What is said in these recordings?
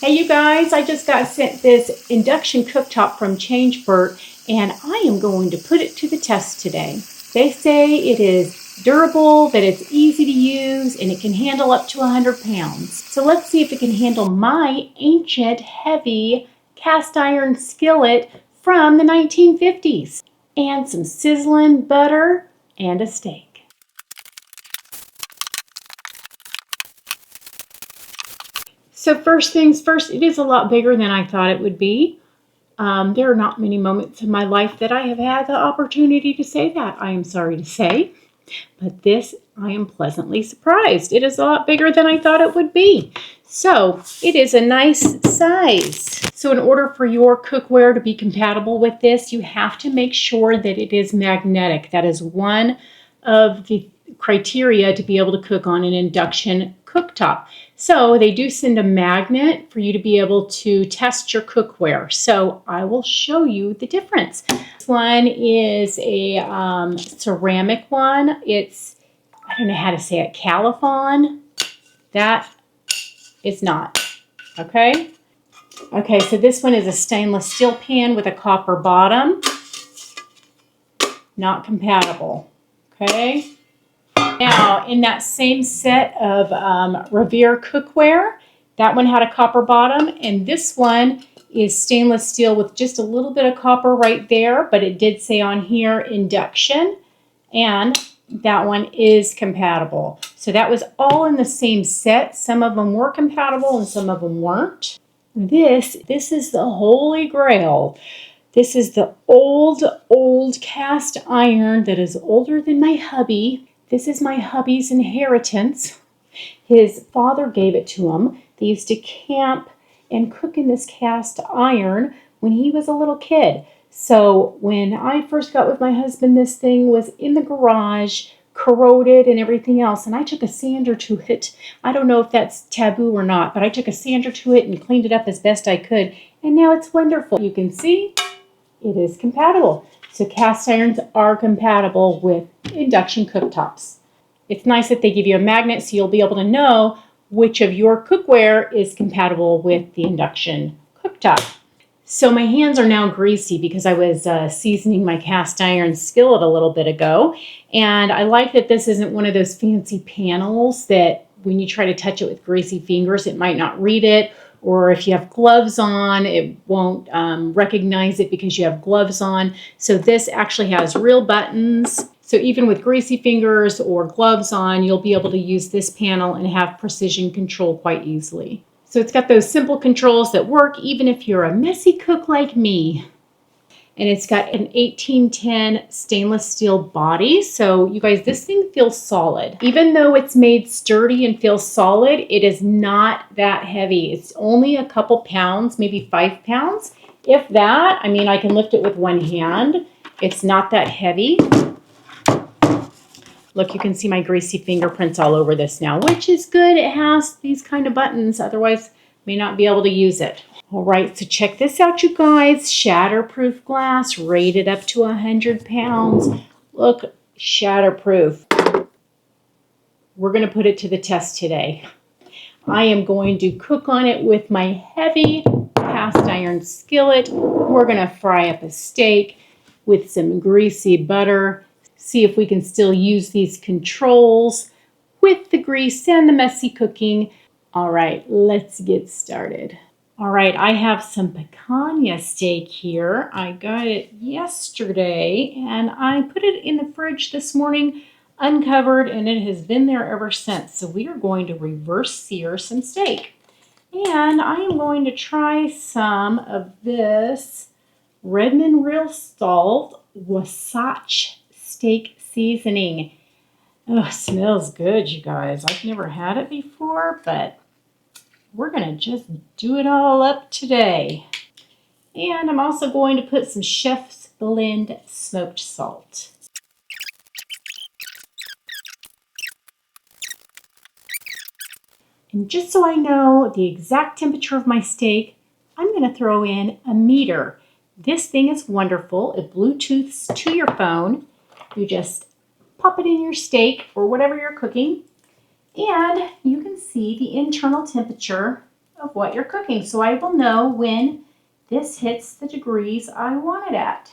Hey you guys, I just got sent this induction cooktop from ChangBERT and I am going to put it to the test today. They say it is durable, that it's easy to use, and it can handle up to 100 pounds. So let's see if it can handle my ancient, heavy cast iron skillet from the 1950s. And some sizzling butter and a steak. So first things first, it is a lot bigger than I thought it would be. There are not many moments in my life that I have had the opportunity to say that, I am sorry to say. But this, I am pleasantly surprised. It is a lot bigger than I thought it would be. So it is a nice size. So in order for your cookware to be compatible with this, you have to make sure that it is magnetic. That is one of the criteria to be able to cook on an induction cooktop. So they do send a magnet for you to be able to test your cookware. So I will show you the difference. This one is a ceramic one. It's, I don't know how to say it, Califon. That is not, okay? Okay, so this one is a stainless steel pan with a copper bottom. Not compatible, okay? Now, in that same set of Revere cookware, that one had a copper bottom, and this one is stainless steel with just a little bit of copper right there, but it did say on here induction, and that one is compatible. So that was all in the same set. Some of them were compatible and some of them weren't. This is the holy grail. This is the old cast iron that is older than my hubby. This is my hubby's inheritance. His father gave it to him. They used to camp and cook in this cast iron when he was a little kid. So when I first got with my husband, this thing was in the garage, corroded and everything else. And I took a sander to it. I don't know if that's taboo or not, but I took a sander to it and cleaned it up as best I could. And now it's wonderful. You can see it is compatible. So cast irons are compatible with induction cooktops. It's nice that they give you a magnet so you'll be able to know which of your cookware is compatible with the induction cooktop. So my hands are now greasy because I was seasoning my cast iron skillet a little bit ago. And I like that this isn't one of those fancy panels that when you try to touch it with greasy fingers, it might not read it. Or if you have gloves on, it won't recognize it because you have gloves on. So this actually has real buttons. So even with greasy fingers or gloves on, you'll be able to use this panel and have precision control quite easily. So it's got those simple controls that work even if you're a messy cook like me. And it's got an 1810 stainless steel body. So you guys, this thing feels solid. Even though it's made sturdy and feels solid, it is not that heavy. It's only a couple pounds, maybe 5 pounds. If that, I mean, I can lift it with one hand. It's not that heavy. Look, you can see my greasy fingerprints all over this now, which is good. It has these kind of buttons. Otherwise, may not be able to use it. All right, so check this out, you guys. Shatterproof glass, rated up to 100 pounds. Look, shatterproof. We're going to put it to the test today. I am going to cook on it with my heavy cast iron skillet. We're going to fry up a steak with some greasy butter. See if we can still use these controls with the grease and the messy cooking. All right, let's get started. All right, I have some picanha steak here. I got it yesterday and I put it in the fridge this morning uncovered and it has been there ever since. So we are going to reverse sear some steak. And I am going to try some of this Redmond Real Salt Wasatch steak seasoning. Oh, it smells good, you guys. I've never had it before, but we're going to just do it all up today. And I'm also going to put some Chef's Blend smoked salt. And just so I know the exact temperature of my steak, I'm going to throw in a meter. This thing is wonderful. It Bluetooths to your phone. You just pop it in your steak or whatever you're cooking. And you can see the internal temperature of what you're cooking, so I will know when this hits the degrees I want it at.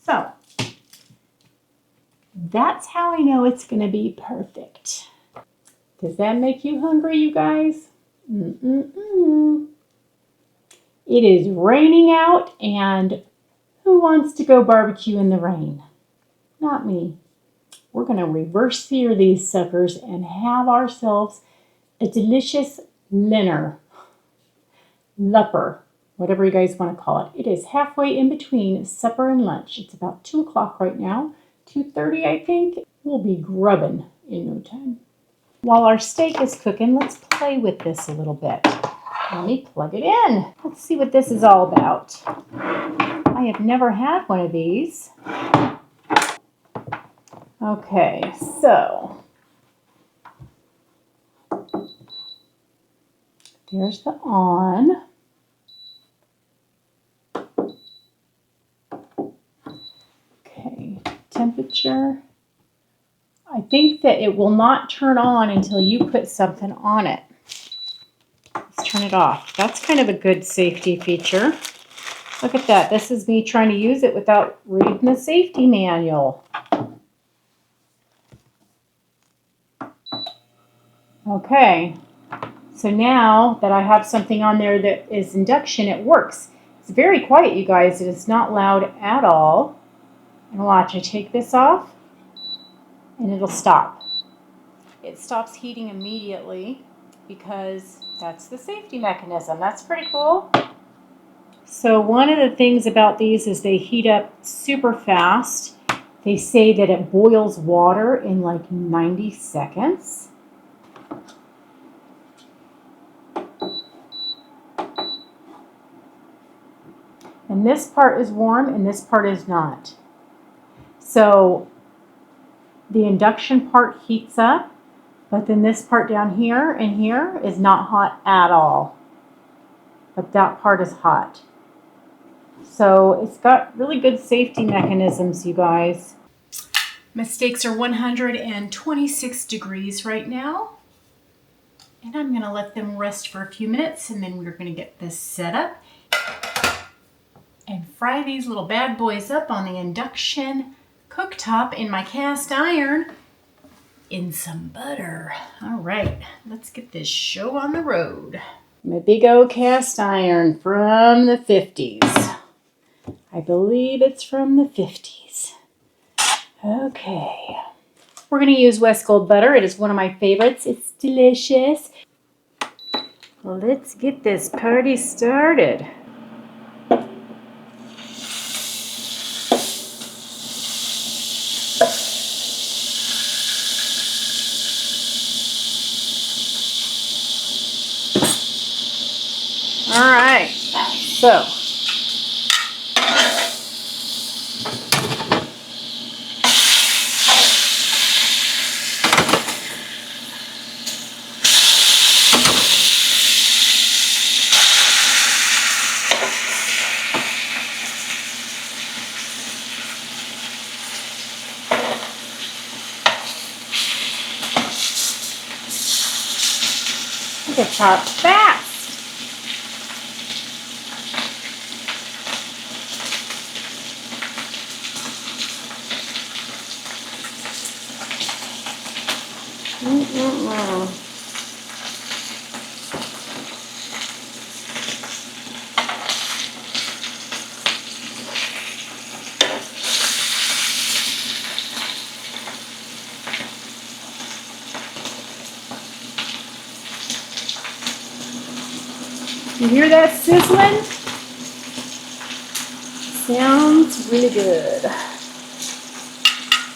So that's how I know it's going to be perfect. Does that make you hungry, you guys? It is raining out, and who wants to go barbecue in the rain? Not me. We're going to reverse sear these suckers and have ourselves a delicious dinner. Lupper, whatever you guys want to call it. It is halfway in between supper and lunch. It's about 2 o'clock right now. 2:30, I think. We'll be grubbing in no time. While our steak is cooking, let's play with this a little bit. Let me plug it in. Let's see what this is all about. I have never had one of these. Okay, so there's the on. Okay, temperature. I think that it will not turn on until you put something on it. Let's turn it off. That's kind of a good safety feature. Look at that. This is me trying to use it without reading the safety manual. Okay, so now that I have something on there that is induction, it works. It's very quiet, you guys. It is not loud at all. And watch, I take this off and it'll stop. It stops heating immediately because that's the safety mechanism. That's pretty cool. So one of the things about these is they heat up super fast. They say that it boils water in like 90 seconds. And this part is warm and this part is not. So the induction part heats up, but then this part down here and here is not hot at all. But that part is hot. So it's got really good safety mechanisms, you guys. My steaks are 126 degrees right now. And I'm going to let them rest for a few minutes, and then we're going to get this set up and fry these little bad boys up on the induction cooktop in my cast iron in some butter. All right, let's get this show on the road. My big old cast iron from the 50s. I believe it's from the 50s. Okay. We're going to use West Gold butter. It is one of my favorites. It's delicious. Well, let's get this party started. All right, so you can chop fast. You hear that sizzling? Sounds really good.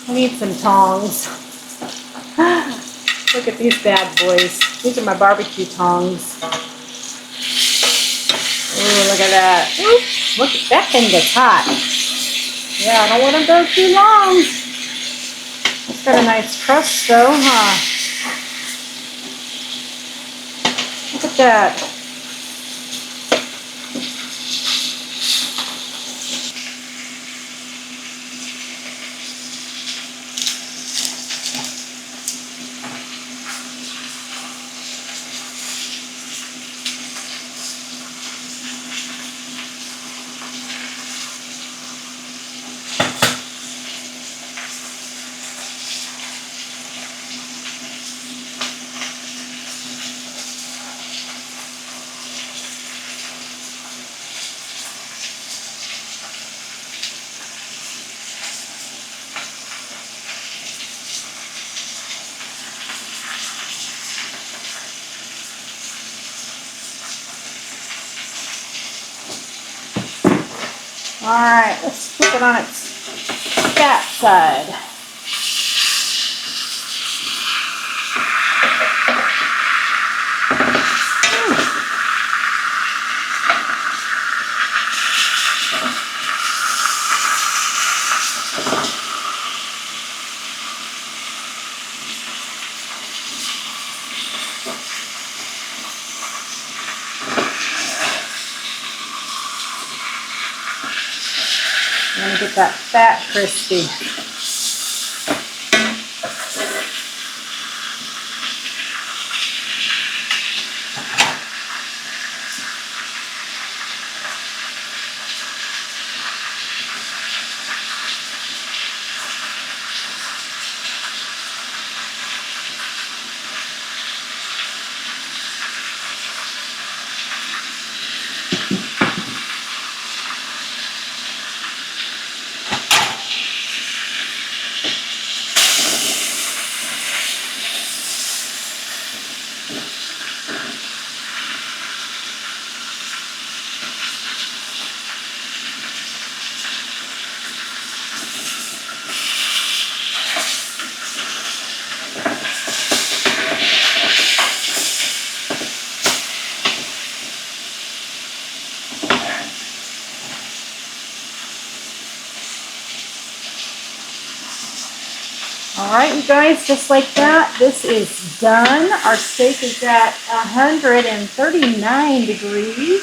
I need some tongs. Look at these bad boys. These are my barbecue tongs. Oh, look at that. Ooh, look, that thing gets hot. Yeah, I don't want to go too long. It's got a nice crust though, huh? Look at that. right, let's flip it on its fat side. I'm going to get that fat crispy. All right, you guys, just like that, this is done. Our steak is at 139 degrees.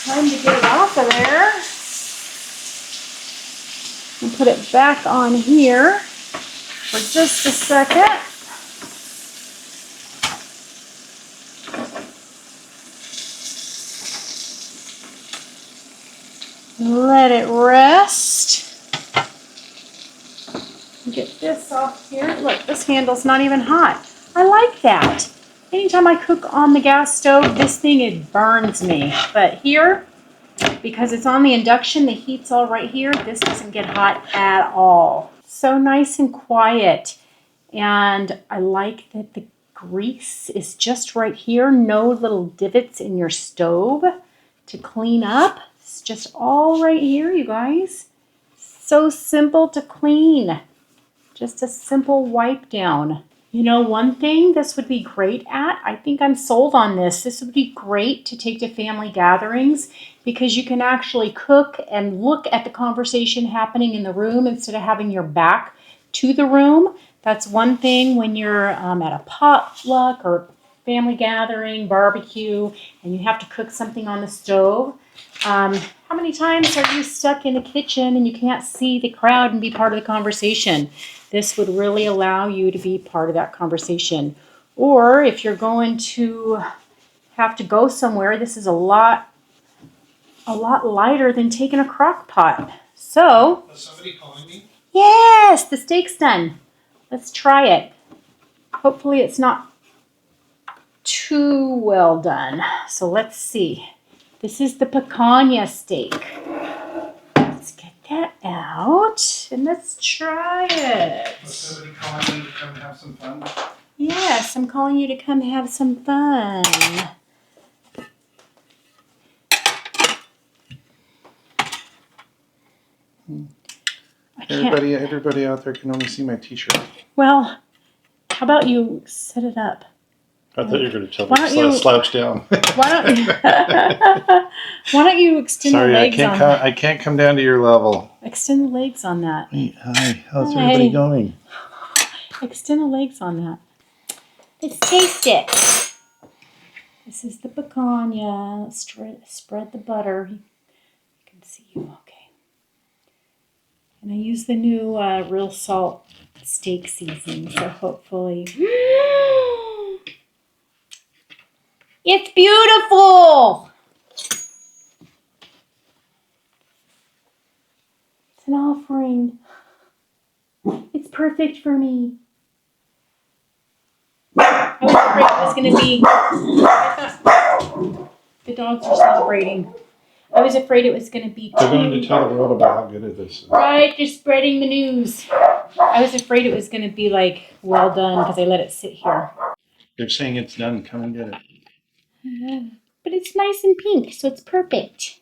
Time to get it off of there. And put it back on here for just a second. Let it rest. Get this off here. Look, this handle's not even hot. I like that. Anytime I cook on the gas stove, this thing, it burns me. But here, because it's on the induction, the heat's all right here. This doesn't get hot at all. So nice and quiet. And I like that the grease is just right here. No little divots in your stove to clean up. It's just all right here, you guys. So simple to clean. Just a simple wipe down. You know, one thing this would be great at, I think I'm sold on this. This would be great to take to family gatherings because you can actually cook and look at the conversation happening in the room instead of having your back to the room. That's one thing when you're at a potluck or family gathering, barbecue, and you have to cook something on the stove. How many times are you stuck in the kitchen and you can't see the crowd and be part of the conversation? This would really allow you to be part of that conversation. Or if you're going to have to go somewhere, this is a lot lighter than taking a crock pot. So, is somebody calling me? Yes, the steak's done. Let's try it. Hopefully it's not too well done. So let's see. This is the picanha steak. Let's get that out and let's try it. Was somebody calling me to come have some fun? Yes, I'm calling you to come have some fun. Everybody out there can only see my t-shirt. Well, how about you set it up? I thought you were going to tell me to slouch down. Why don't you extend the legs on that? I can't come down to your level. Extend the legs on that. Hey, hi. How's everybody going? Extend the legs on that. Let's taste it. This is the picanha. Let's spread the butter. You can see you. Okay. And I use the new real salt steak seasoning, so hopefully... It's beautiful! It's an offering. It's perfect for me. I was afraid it was going to be... The dogs are celebrating. I was afraid it was going to be They're going to tell the world about how good it is. Right, they're spreading the news. I was afraid it was going to be like well done because I let it sit here. They're saying it's done. Come and get it. But it's nice and pink, so it's perfect.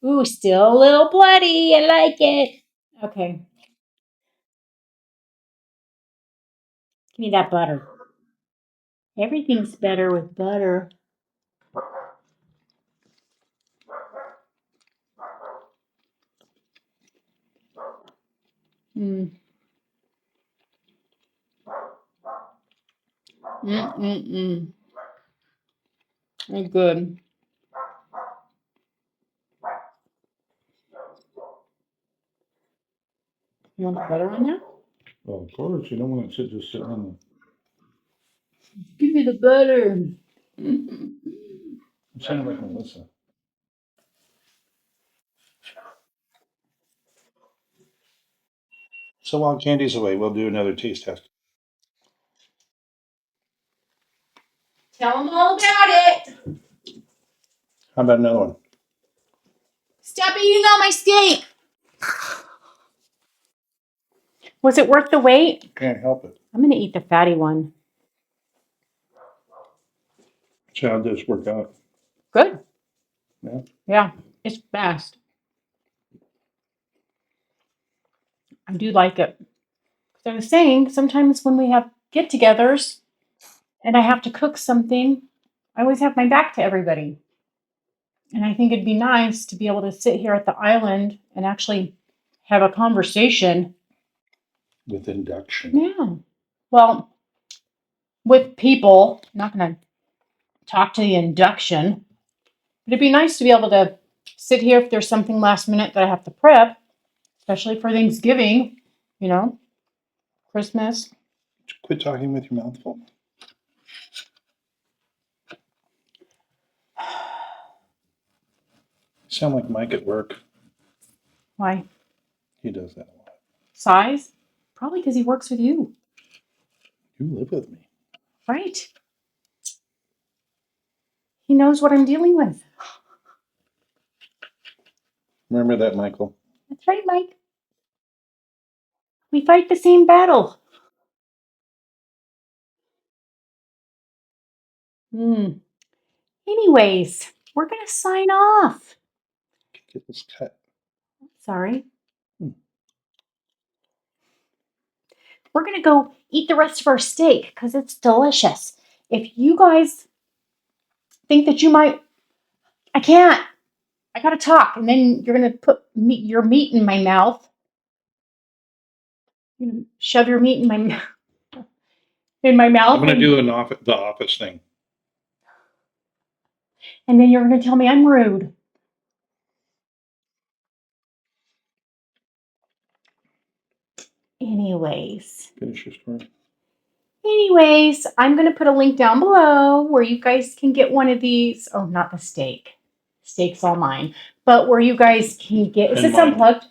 Ooh, still a little bloody. I like it. Okay. Give me that butter. Everything's better with butter. Mm. Mm-mm-mm. It's good. You want the butter on there? Well, of course, you don't want it to just sit on Give me the butter. Mm-mm. the. It sounded like Melissa. So while Candy's away, we'll do another taste test. Tell them all about it. How about another one? Stop eating all my steak. Was it worth the wait? Can't help it. I'm going to eat the fatty one. So how'd this work out? Good. Yeah. Yeah, it's fast. I do like it. Because I was saying, sometimes when we have get-togethers and I have to cook something, I always have my back to everybody. And I think it'd be nice to be able to sit here at the island and actually have a conversation. With induction. Yeah. Well, with people, I'm not going to talk to the induction, but it'd be nice to be able to sit here if there's something last minute that I have to prep, especially for Thanksgiving, Christmas. Quit talking with your mouth full. You sound like Mike at work. Why? He does that a lot. Size? Probably because he works with you, You live with me. right? He knows what I'm dealing with. Remember that, Michael? That's right, Mike. We fight the same battle. Anyways, we're going to sign off. Get this cut. Sorry. Hmm. We're going to go eat the rest of our steak because it's delicious. If you guys think that you might, I can't. I got to talk. And then you're going to put your meat in my mouth. You're going to shove your meat in my mouth. I'm going to do the office thing. And then you're going to tell me I'm rude. Anyways, Finish your story. I'm going to put a link down below where you guys can get one of these. Oh, not the steak. Steak's all mine. But where you guys can get, is And this mine. unplugged?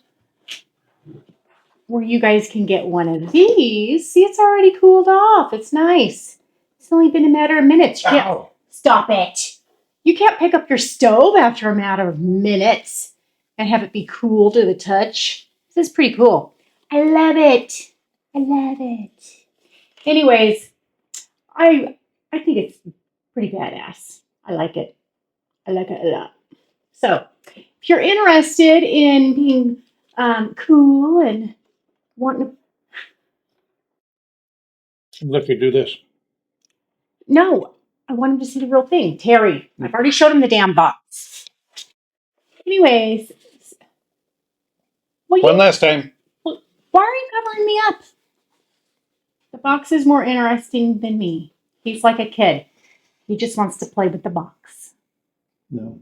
Where you guys can get one of these. See, it's already cooled off. It's nice. It's only been a matter of minutes. You can't, stop it. You can't pick up your stove after a matter of minutes and have it be cool to the touch. This is pretty cool. I love it. I love it. Anyways, I think it's pretty badass. I like it. I like it a lot. So, if you're interested in being cool and wanting to... Look, you do this. No, I want him to see the real thing. Terry, I've already showed him the damn box. Anyways, One last time. Why are you covering me up? The box is more interesting than me. He's like a kid. He just wants to play with the box. No.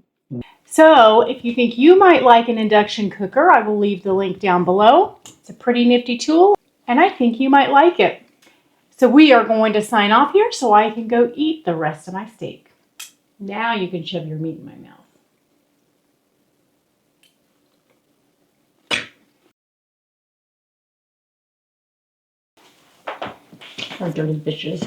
So, if you think you might like an induction cooker, I will leave the link down below. It's a pretty nifty tool, and I think you might like it. So we are going to sign off here so I can go eat the rest of my steak. Now you can shove your meat in my mouth. Or dirty bitches.